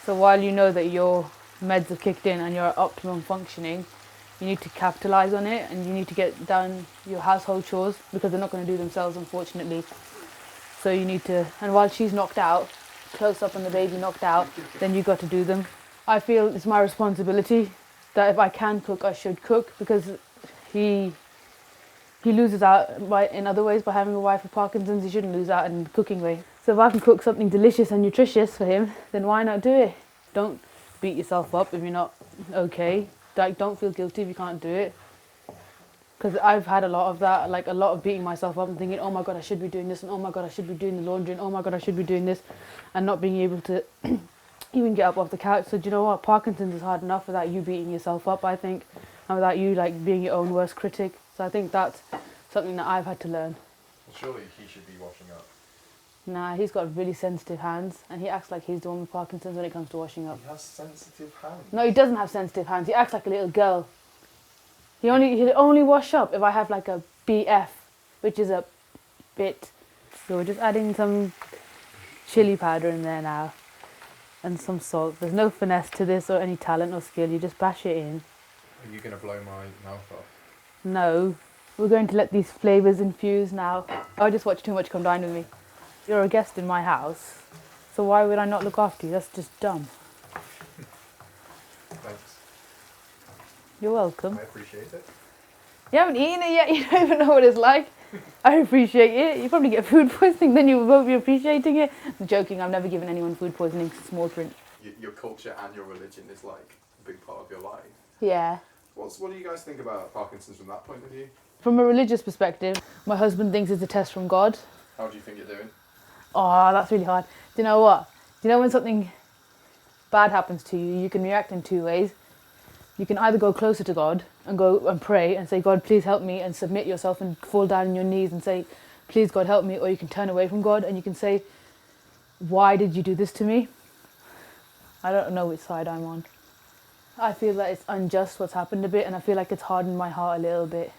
So while you know that your meds have kicked in and you're at optimum functioning, you need to capitalise on it, and you need to get down your household chores because they're not going to do themselves, unfortunately. So you need to, and while she's knocked out, close up on the baby knocked out, then you got to do them. I feel it's my responsibility that if I can cook, I should cook, because he loses out in other ways by having a wife with Parkinson's. He shouldn't lose out in the cooking way. So if I can cook something delicious and nutritious for him, then why not do it? Don't beat yourself up if you're not okay. Like, don't feel guilty if you can't do it. Because I've had a lot of that, like a lot of beating myself up and thinking, oh my God, I should be doing this, and oh my God, I should be doing the laundry, and oh my God, I should be doing this, and not being able to even get up off the couch. So do you know what? Parkinson's is hard enough without you beating yourself up, I think, and without you like being your own worst critic. So I think that's something that I've had to learn. Well, surely he should be washing up. Nah, he's got really sensitive hands, and he acts like he's the one with Parkinson's when it comes to washing up. He has sensitive hands. No, he doesn't have sensitive hands. He acts like a little girl. He'll only wash up if I have like a BF, which is a bit. So we're just adding some chili powder in there now, and some salt. There's no finesse to this or any talent or skill. You just bash it in. Are you going to blow my mouth off? No, we're going to let these flavours infuse now. I just watch too much Come Dine With Me. You're a guest in my house, so why would I not look after you? That's just dumb. Thanks. You're welcome. I appreciate it. You haven't eaten it yet, you don't even know what it's like. I appreciate it. You probably get food poisoning, then you won't be appreciating it. I'm joking, I've never given anyone food poisoning, small print. Your culture and your religion is like a big part of your life. Yeah. What do you guys think about Parkinson's from that point of view? From a religious perspective, my husband thinks it's a test from God. How do you think you're doing? Oh, that's really hard. Do you know what? Do you know when something bad happens to you, you can react in two ways. You can either go closer to God and go and pray and say, God, please help me, and submit yourself and fall down on your knees and say, please, God, help me. Or you can turn away from God and you can say, why did you do this to me? I don't know which side I'm on. I feel that it's unjust what's happened a bit, and I feel like it's hardened my heart a little bit.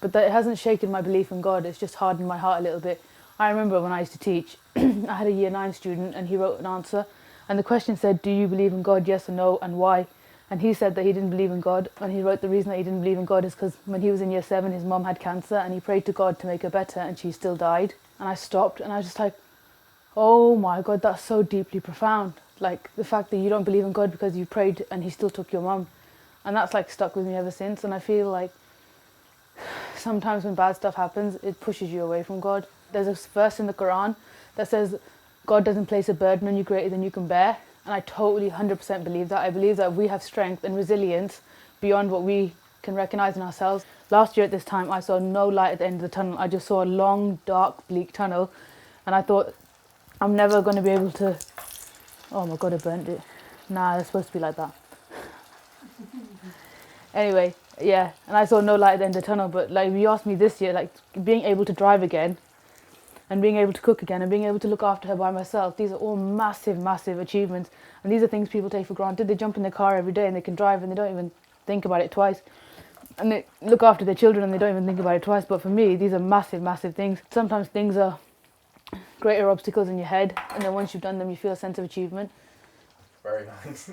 But that it hasn't shaken my belief in God, it's just hardened my heart a little bit. I remember when I used to teach, I had a year 9 student and he wrote an answer, and the question said, do you believe in God, yes or no, and why? And he said that he didn't believe in God, and he wrote the reason that he didn't believe in God is because when he was in year 7 his mum had cancer and he prayed to God to make her better, and she still died. And I stopped and I was just like, oh my God, that's so deeply profound. Like the fact that you don't believe in God because you prayed and he still took your mum. And that's like stuck with me ever since. And I feel like sometimes when bad stuff happens, it pushes you away from God. There's a verse in the Quran that says God doesn't place a burden on you greater than you can bear. And I totally 100% believe that. I believe that we have strength and resilience beyond what we can recognise in ourselves. Last year at this time, I saw no light at the end of the tunnel. I just saw a long, dark, bleak tunnel. And I thought, I'm never going to be able to... Oh my God, I burnt it. Nah, it's supposed to be like that. Anyway, yeah, and I saw no light at the end of the tunnel. But like, if you asked me this year, like being able to drive again, and being able to cook again, and being able to look after her by myself, these are all massive, massive achievements. And these are things people take for granted. They jump in their car every day and they can drive and they don't even think about it twice. And they look after their children and they don't even think about it twice. But for me, these are massive, massive things. Sometimes things are greater obstacles in your head, and then once you've done them, you feel a sense of achievement. Very nice.